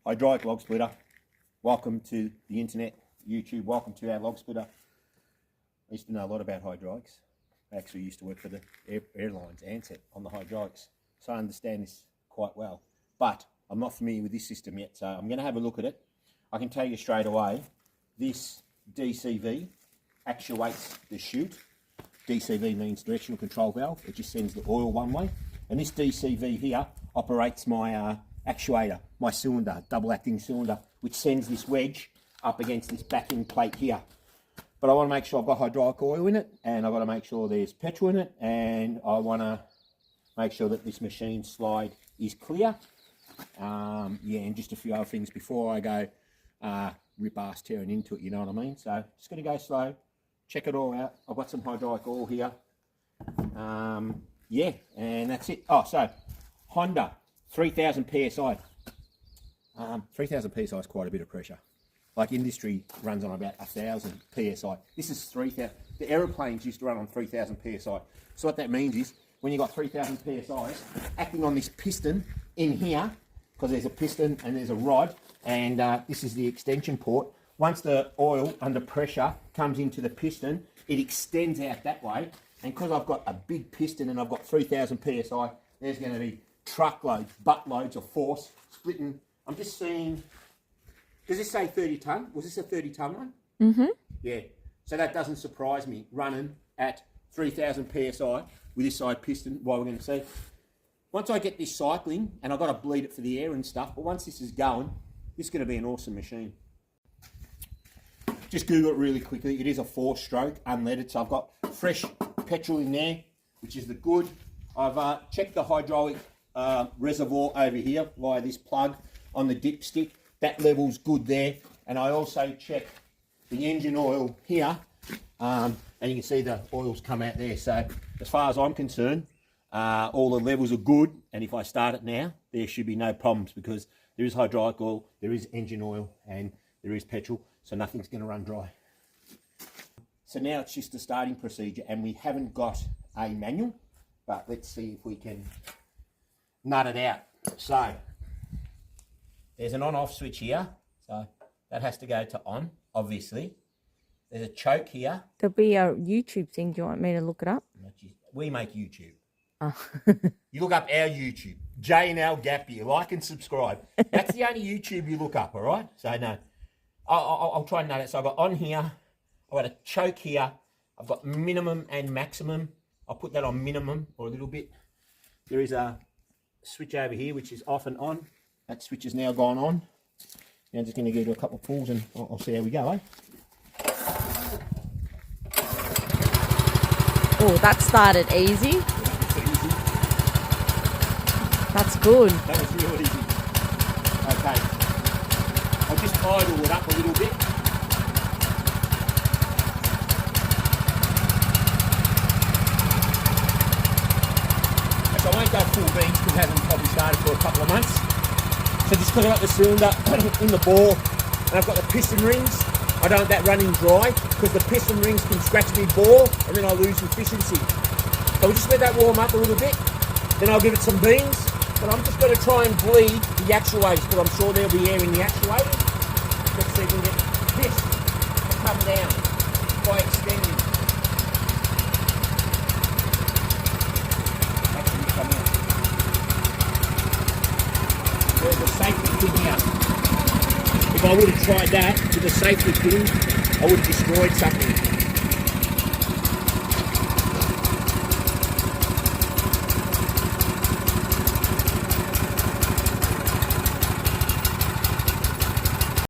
Hydraulic log splitter. Welcome to the internet, YouTube. Welcome to our log splitter. I used to know a lot about hydraulics. I actually used to work for the airlines, Ansett, on the hydraulics. So I understand this quite well. But I'm not familiar with this system yet, so I'm going to have a look at it. I can tell you straight away, this DCV actuates the chute. DCV means directional control valve. It just sends the oil one way. And this DCV here operates my actuator, my cylinder, double acting cylinder, which sends this wedge up against this backing plate here. But I want to make sure I've got hydraulic oil in it, and I've got to make sure there's petrol in it, and I want to make sure that this machine slide is clear. Yeah, and just a few other things before I go rip ass tearing into it, you know what I mean? So just going to go slow, check it all out. I've got some hydraulic oil here. Yeah, and that's it. Oh, so Honda, 3,000 PSI. 3,000 PSI is quite a bit of pressure. Like industry runs on about 1,000 PSI. This is 3,000. The aeroplanes used to run on 3,000 PSI. So what that means is when you've got 3,000 PSI acting on this piston in here, because there's a piston and there's a rod, and this is the extension port. Once the oil under pressure comes into the piston, it extends out that way. And because I've got a big piston and I've got 3,000 PSI, there's going to be truckloads, buttloads of force splitting. I'm just seeing, does this say 30 tonne? Was this a 30 tonne one? Mm-hmm. Yeah. So that doesn't surprise me, running at 3,000 PSI with this side piston, while we're going to see. Once I get this cycling, and I've got to bleed it for the air and stuff, but once this is going, this is going to be an awesome machine. Just Google it really quickly. It is a 4-stroke, unleaded, so I've got fresh petrol in there, which is the good. I've checked the hydraulic reservoir over here via this plug on the dipstick. That level's good there. And I also checked the engine oil here, and you can see the oil's come out there. So as far as I'm concerned, all the levels are good, and if I start it now, there should be no problems, because there is hydraulic oil, there is engine oil, and there is petrol, so nothing's going to run dry. So now it's just a starting procedure, and we haven't got a manual, but let's see if we can nut it out. So there's an on-off switch here, so that has to go to on, obviously. There's a choke here. There'll be a YouTube thing. Do you want me to look it up? We make YouTube. Oh. You look up our YouTube, J&L Gappy, like and subscribe. That's the only YouTube you look up, all right? So no, I'll try and nut it. So I've got on here, I've got a choke here, I've got minimum and maximum. I'll put that on minimum or a little bit. There is a switch over here which is off and on. That switch is now gone on. Now I'm just going to give it a couple of pulls and I'll see how we go, eh? Oh, that started easy. That's good. That was real easy. Okay. I'll just idle it up a little bit. So I won't go full beans because it hasn't probably started for a couple of months. So just because I've got the cylinder in the bore and I've got the piston rings, I don't want that running dry because the piston rings can scratch me bore and then I lose efficiency. So we'll just let that warm up a little bit. Then I'll give it some beans. But I'm just going to try and bleed the actuators because I'm sure there'll be air in the actuators. Let's see if we can get this to come down by extending. That should come out. There's a safety pin here. If I would have tried that with a safety pin, I would have destroyed something.